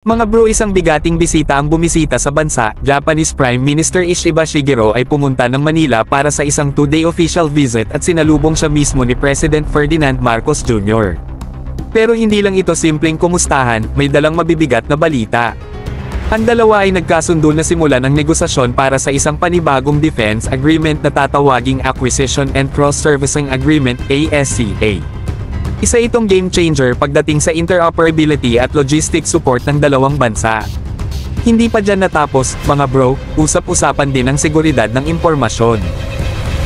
Mga bro, isang bigating bisita ang bumisita sa bansa. Japanese Prime Minister Ishiba Shigeru ay pumunta ng Manila para sa isang 2-day official visit at sinalubong siya mismo ni President Ferdinand Marcos Jr. Pero hindi lang ito simpleng kumustahan, may dalang mabibigat na balita. Ang dalawa ay nagkasundo na simulan ang negosasyon para sa isang panibagong defense agreement na tatawaging Acquisition and Cross-Servicing Agreement, ASCA. Isa itong game changer pagdating sa interoperability at logistics support ng dalawang bansa. Hindi pa dyan natapos, mga bro, usap-usapan din ang seguridad ng impormasyon.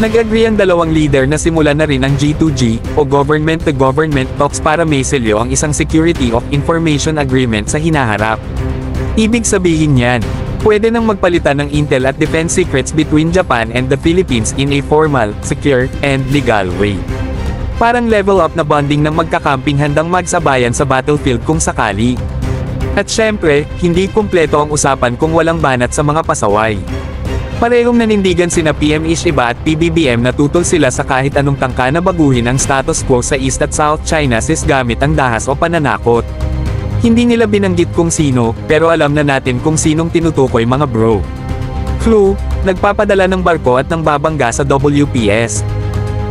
Nag-agree ang dalawang leader na simulan na rin ang G2G, o government-to-government talks para maiselyo ang isang Security of Information Agreement sa hinaharap. Ibig sabihin yan, pwede nang magpalitan ng intel at defense secrets between Japan and the Philippines in a formal, secure, and legal way. Parang level up na bonding ng magkakamping handang magsabayan sa battlefield kung sakali. At syempre, hindi kumpleto ang usapan kung walang banat sa mga pasaway. Parehong nanindigan sina PM Ishiba at PBBM na tutol sila sa kahit anong tangka na baguhin ang status quo sa East at South China Sea gamit ang dahas o pananakot. Hindi nila binanggit kung sino, pero alam na natin kung sinong tinutukoy, mga bro. Clue, nagpapadala ng barko at ng babangga sa WPS.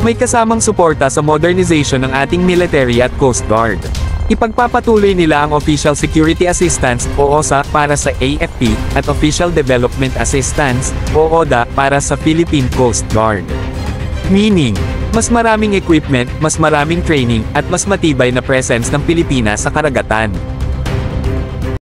May kasamang suporta sa modernization ng ating military at Coast Guard. Ipagpapatuloy nila ang Official Security Assistance, o OSA, para sa AFP, at Official Development Assistance, o ODA, para sa Philippine Coast Guard. Meaning, mas maraming equipment, mas maraming training, at mas matibay na presence ng Pilipinas sa karagatan.